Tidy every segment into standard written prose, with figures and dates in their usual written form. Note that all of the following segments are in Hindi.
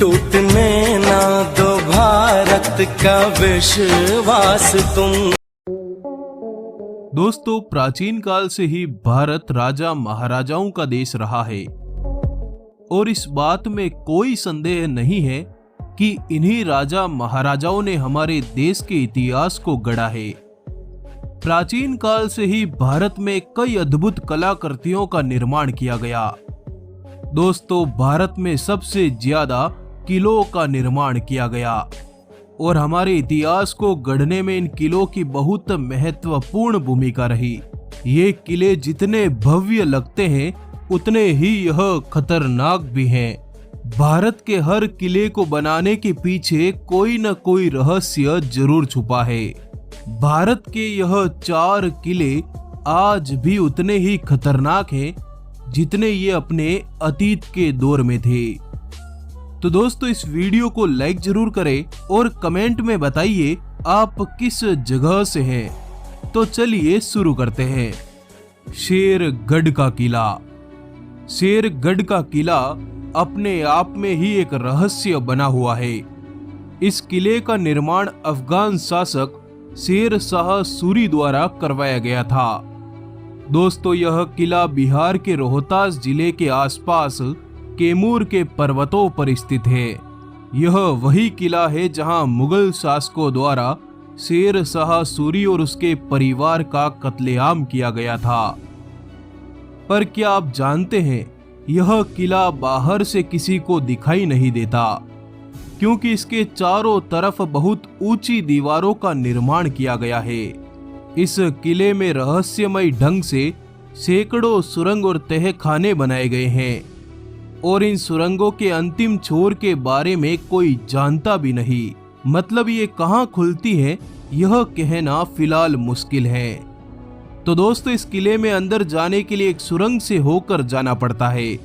टूटने ना दो भारत का विश्वास तुम। दोस्तों, प्राचीन काल से ही भारत राजा महाराजाओं का देश रहा है और इस बात में कोई संदेह नहीं है कि इन्हीं राजा महाराजाओं ने हमारे देश के इतिहास को गढ़ा है। प्राचीन काल से ही भारत में कई अद्भुत कलाकृतियों का निर्माण किया गया। दोस्तों, भारत में सबसे ज्यादा किलों का निर्माण किया गया और हमारे इतिहास को गढ़ने में इन किलों की बहुत महत्वपूर्ण भूमिका रही। ये किले जितने भव्य लगते हैं उतने ही यह खतरनाक भी हैं। भारत के हर किले को बनाने के पीछे कोई न कोई रहस्य जरूर छुपा है। भारत के यह 4 किले आज भी उतने ही खतरनाक हैं जितने ये अपने अतीत के दौर में थे। तो दोस्तों, इस वीडियो को लाइक जरूर करें और कमेंट में बताइए आप किस जगह से हैं। तो चलिए शुरू करते हैं। शेरगढ़ का किला। शेरगढ़ का किला अपने आप में ही एक रहस्य बना हुआ है। इस किले का निर्माण अफगान शासक शेर शाह सूरी द्वारा करवाया गया था। दोस्तों, यह किला बिहार के रोहतास जिले के आसपास कैमूर के पर्वतों पर स्थित है। यह वही किला है जहां मुगल शासकों द्वारा शेर शाह सूरी और उसके परिवार का कत्लेआम किया गया था। पर क्या आप जानते हैं, यह किला बाहर से किसी को दिखाई नहीं देता क्योंकि इसके चारों तरफ बहुत ऊंची दीवारों का निर्माण किया गया है। इस किले में रहस्यमय ढंग से सैकड़ों सुरंग और तहखाने बनाए गए हैं और इन सुरंगों के अंतिम छोर के बारे में कोई जानता भी नहीं। मतलब ये कहां खुलती है यह कहना फिलहाल मुश्किल है। तो दोस्तों, इस किले में अंदर जाने के लिए एक सुरंग से होकर जाना पड़ता है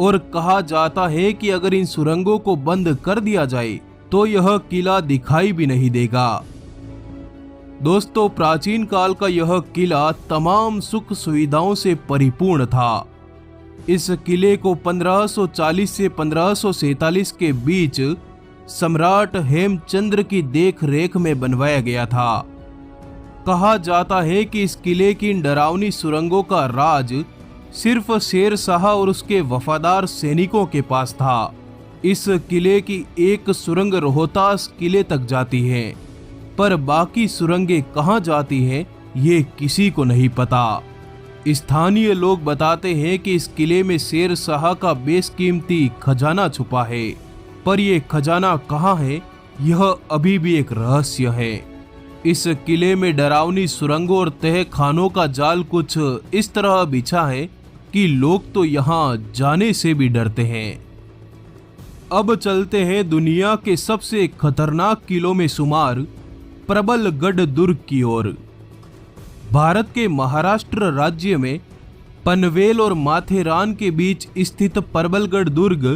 और कहा जाता है कि अगर इन सुरंगों को बंद कर दिया जाए तो यह किला दिखाई भी नहीं देगा। दोस्तों, प्राचीन काल का यह किला तमाम सुख सुविधाओं से परिपूर्ण था। इस किले को 1540 से 1547 के बीच सम्राट हेमचंद्र की देखरेख में बनवाया गया था। कहा जाता है कि इस किले की डरावनी सुरंगों का राज सिर्फ शेर शाह और उसके वफादार सैनिकों के पास था। इस किले की एक सुरंग रोहतास किले तक जाती है, पर बाकी सुरंगें कहां जाती हैं ये किसी को नहीं पता। स्थानीय लोग बताते हैं कि इस किले में शेर शाह का बेशकीमती खजाना छुपा है, पर यह खजाना कहां है यह अभी भी एक रहस्य है। इस किले में डरावनी सुरंगों और तहखानों का जाल कुछ इस तरह बिछा है कि लोग तो यहां जाने से भी डरते हैं। अब चलते हैं दुनिया के सबसे खतरनाक किलों में शुमार प्रबलगढ़ दुर्ग की ओर। भारत के महाराष्ट्र राज्य में पनवेल और माथेरान के बीच स्थित प्रबलगढ़ दुर्ग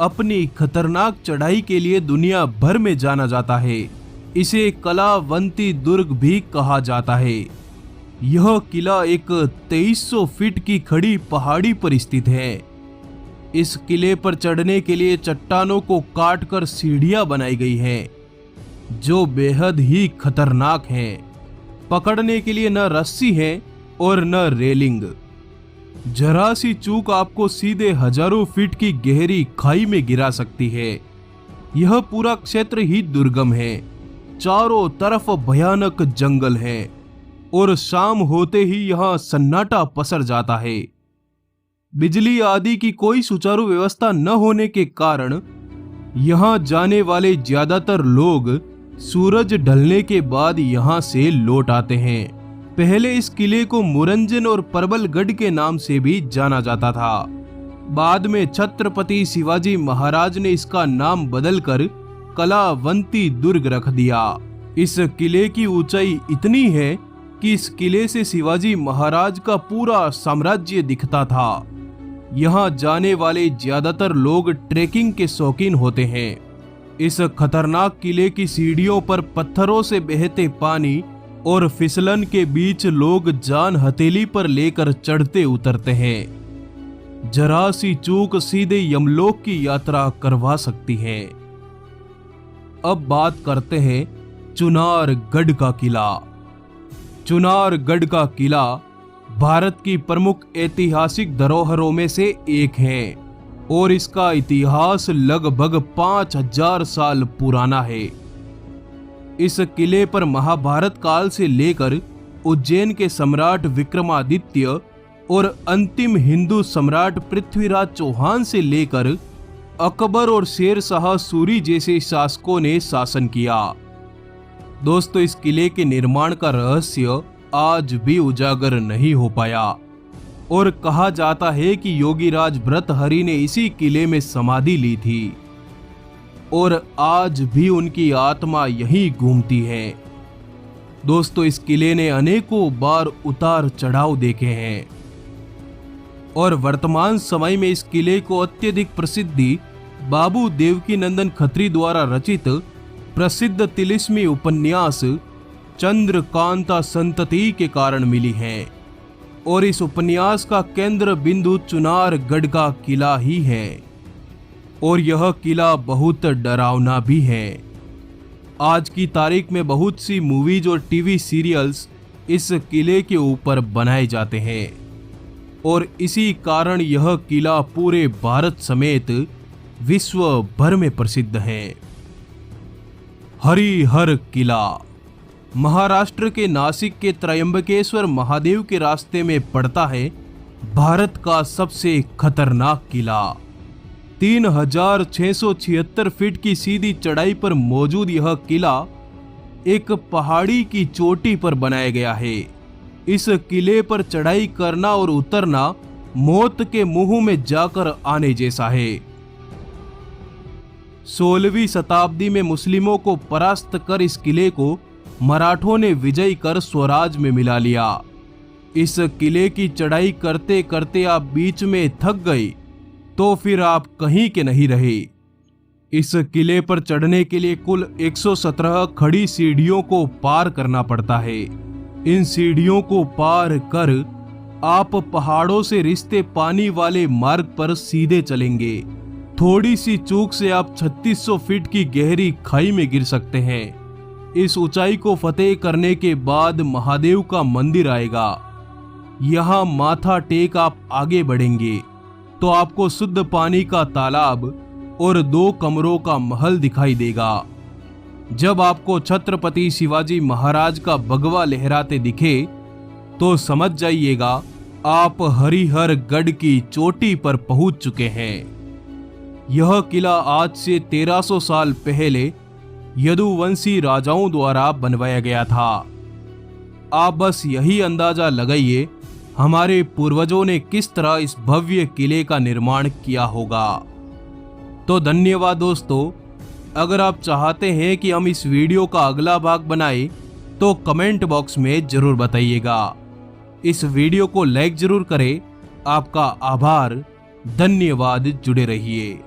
अपनी खतरनाक चढ़ाई के लिए दुनिया भर में जाना जाता है। इसे कलावंती दुर्ग भी कहा जाता है। यह किला एक 2300 फीट की खड़ी पहाड़ी पर स्थित है। इस किले पर चढ़ने के लिए चट्टानों को काटकर सीढ़ियां बनाई गई हैं, जो बेहद ही खतरनाक हैं। पकड़ने के लिए न रस्सी है और न रेलिंग। जरा सी चूक आपको सीधे हजारों फीट की गहरी खाई में गिरा सकती है। यह पूरा क्षेत्र ही दुर्गम है। चारों तरफ भयानक जंगल है और शाम होते ही यहाँ सन्नाटा पसर जाता है। बिजली आदि की कोई सुचारू व्यवस्था न होने के कारण यहाँ जाने वाले ज्यादातर लोग सूरज ढलने के बाद यहाँ से लौट आते हैं। पहले इस किले को मुरंजन और प्रबलगढ़ के नाम से भी जाना जाता था। बाद में छत्रपति शिवाजी महाराज ने इसका नाम बदलकर कलावंती दुर्ग रख दिया। इस किले की ऊंचाई इतनी है कि इस किले से शिवाजी महाराज का पूरा साम्राज्य दिखता था। यहाँ जाने वाले ज्यादातर लोग ट्रेकिंग के शौकीन होते हैं। इस खतरनाक किले की सीढ़ियों पर पत्थरों से बहते पानी और फिसलन के बीच लोग जान हथेली पर लेकर चढ़ते उतरते हैं। जरा सी चूक सीधे यमलोक की यात्रा करवा सकती है। अब बात करते हैं चुनारगढ़ का किला। चुनारगढ़ का किला भारत की प्रमुख ऐतिहासिक धरोहरों में से एक है और इसका इतिहास लगभग 5000 साल पुराना है। इस किले पर महाभारत काल से लेकर उज्जैन के सम्राट विक्रमादित्य और अंतिम हिंदू सम्राट पृथ्वीराज चौहान से लेकर अकबर और शेर शाह सूरी जैसे शासकों ने शासन किया। दोस्तों, इस किले के निर्माण का रहस्य आज भी उजागर नहीं हो पाया और कहा जाता है कि योगीराज भर्तृहरि ने इसी किले में समाधि ली थी और आज भी उनकी आत्मा यहीं घूमती है। दोस्तों, इस किले ने अनेकों बार उतार चढ़ाव देखे हैं और वर्तमान समय में इस किले को अत्यधिक प्रसिद्धि बाबू देवकीनंदन खत्री द्वारा रचित प्रसिद्ध तिलिस्मी उपन्यास चंद्रकांता संतति के कारण मिली है और इस उपन्यास का केंद्र बिंदु चुनारगढ़ का किला ही है और यह किला बहुत डरावना भी है। आज की तारीख में बहुत सी मूवीज और टीवी सीरियल्स इस किले के ऊपर बनाए जाते हैं और इसी कारण यह किला पूरे भारत समेत विश्व भर में प्रसिद्ध है। हरिहर किला महाराष्ट्र के नासिक के त्रयंबकेश्वर महादेव के रास्ते में पड़ता है भारत का सबसे खतरनाक किला। 3676 फीट की सीधी चढ़ाई पर मौजूद यह किला एक पहाड़ी की चोटी पर बनाया गया है। इस किले पर चढ़ाई करना और उतरना मौत के मुंह में जाकर आने जैसा है। 16वीं शताब्दी में मुस्लिमों को परास्त कर इस किले को मराठों ने विजय कर स्वराज में मिला लिया। इस किले की चढ़ाई करते करते आप बीच में थक गए तो फिर आप कहीं के नहीं रहे। इस किले पर चढ़ने के लिए कुल 117 खड़ी सीढ़ियों को पार करना पड़ता है। इन सीढ़ियों को पार कर आप पहाड़ों से रिश्ते पानी वाले मार्ग पर सीधे चलेंगे। थोड़ी सी चूक से आप 3600 फीट की गहरी खाई में गिर सकते हैं। इस ऊंचाई को फतेह करने के बाद महादेव का मंदिर आएगा। यहाँ माथा टेक आप आगे बढ़ेंगे तो आपको शुद्ध पानी का तालाब और 2 कमरों का महल दिखाई देगा। जब आपको छत्रपति शिवाजी महाराज का भगवा लहराते दिखे तो समझ जाइएगा आप हरिहर गढ़ की चोटी पर पहुंच चुके हैं। यह किला आज से 1300 साल पहले यदुवंशी राजाओं द्वारा बनवाया गया था। आप बस यही अंदाजा लगाइए हमारे पूर्वजों ने किस तरह इस भव्य किले का निर्माण किया होगा। तो धन्यवाद दोस्तों। अगर आप चाहते हैं कि हम इस वीडियो का अगला भाग बनाएं तो कमेंट बॉक्स में जरूर बताइएगा। इस वीडियो को लाइक जरूर करें। आपका आभार। धन्यवाद। जुड़े रहिए।